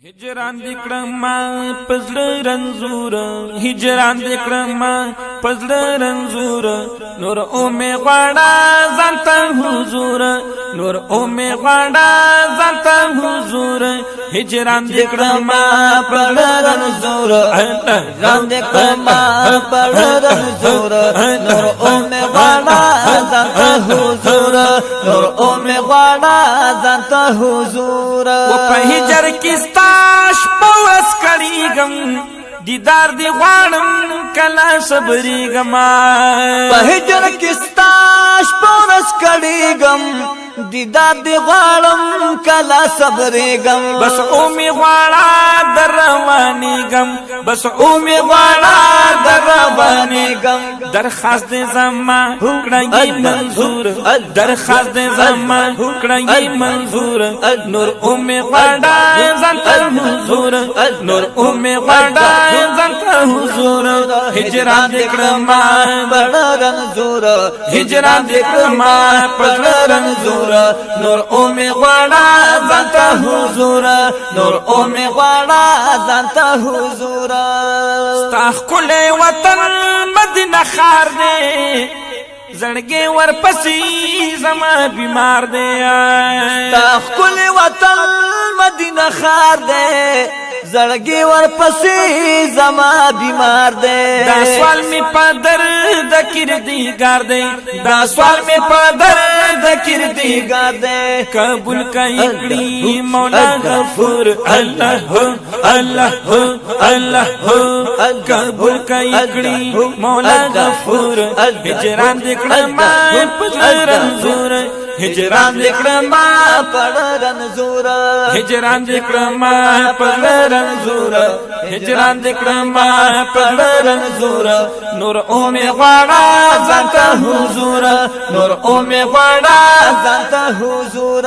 هجران دکړما پزړ رنزور هجران دکړما پزړ رنزور نور او می غواړه ځانته حضور نور او می غواړه ځانته حضور هجران دکړما پزړ رنزور هجران دکړما پزړ رنزور نور او می غواړه ځانته حضور نور او می غواړه ځانته حضور و په هجر کې پوس کړيګم دیدار دی غواړم کلا صبرېګم په هجر کې ستاش پوس کړيګم دیدار دی غواړم کلا صبرېګم بس او می غواړه دروانېګم بس او می غواړه دروانېګم درخواست دې زما کړی منظور درخواست دې زما کړی منظور نور او می غواړه ځانته حضور نور او می غواړه ځانته حضور هجران دې کړما پړ رنزور هجران دې کړما پړ رنزور نور او می غواړه ځانته حضور نور او می غواړه ځانته حضور ستا ښکلی وطن مدینه ښار دی زړګی ورپسې زما بیمار دی ستا ښکلی وطن مدینه ښار دی زړګي ورپسې زما بیمار دی دا سوال می په درد کردګار دی دا سوال می په درد کردګار دی قبول کړي مولا غفور الله الله الله قبول کړي مولا غفور هجران دکړما پزړ رنزور هجران دکړما پړ رنزور هجران دکړما پړ رنزور هجران دکړما پړ رنزور نور او می غواړه ځانته حضور نور او می غواړه ځانته حضور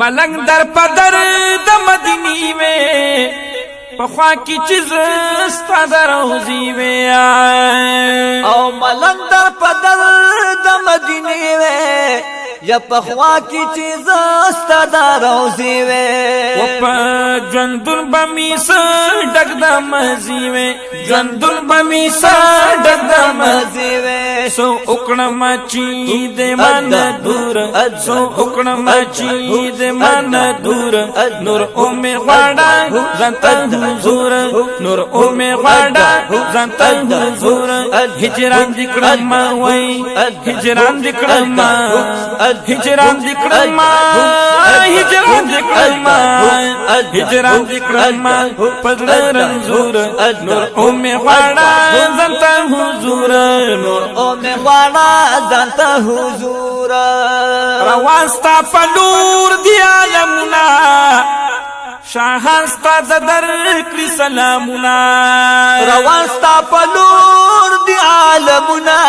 ملنګ در پدر د مدینی وې پخوا کی چیز ستاد روزی وې او ملنګ در پدر د مدینی وې یا پخوا کی چیز ستاد روزی وې و په ژوندون بمی سر ډک د مزي وې ژوندون بمی سر ډک د مزي وې سو وکړم چې دې من دور سو وکړم چې دې من دور نور او می غواړه ځانته حضور نور او می غواړه ځانته حضور هجران دکړم وای هجران دکړم هجران دکړما هجران دکړما هجران دکړما پزړ رنزور نور او می غواړه ځانته حضور نور او می غواړه ځانته حضور روان ستا په لور دی عالمنا شاهان ستا د درکړي سلامونه روان ستا په لور دی عالمنا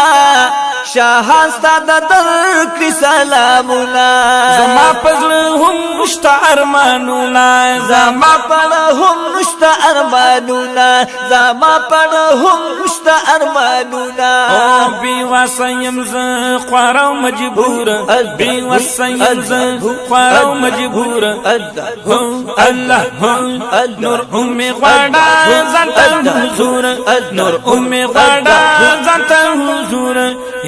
شاهان ستا د درکړي سلامونه زما پزړه هم مشته ارمانونه زما پړه هم مشته ارمانونه زما پړه هم مشته ارمانونه او بي وسيم ز خوارو مجبور بي وسيم ز خوارو مجبور الله نور امي غواړه ځانته حضور نور امي غواړه ځانته حضور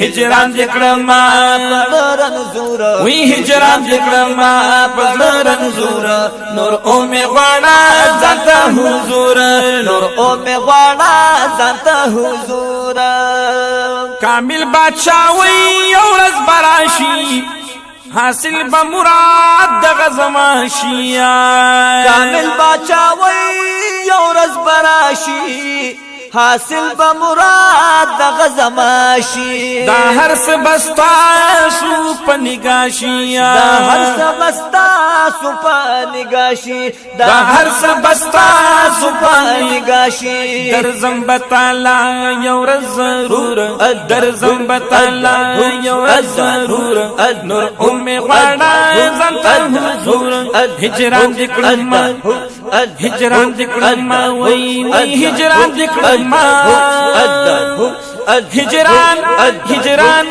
هجران دکړما پړ رنزور وی هجران دکړما پزړ رنزور نور او می غواړه ځانته حضور نور او می غواړه ځانته حضور کامل بادشاہ وی یو ورځ براشي حاصل به مراد د غزماشي کامل بادشاہ وی یو ورځ براشي حاصل به مراد د غزماشي دا هر څه بستا سو پنګاشي دا هر څه بستا سو پنګاشي دا هر څه بستا سو پنګاشي درزم بتالا یو ورځ ضرور درزم بتالا یو ورځ ضرور نور امي غواړه ځانته حضور هجران دکړما هجران دکړما وای هجران دکړما هجران هجران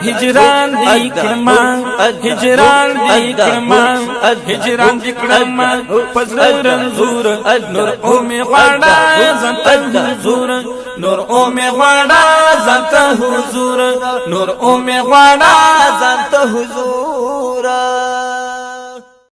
هجران دی کړما هجران دی کړما هجران دی کړما پزړه رنزور نور او می غواړه زنت حضور نور او می غواړه زنت حضور نور او می غواړه زنت حضور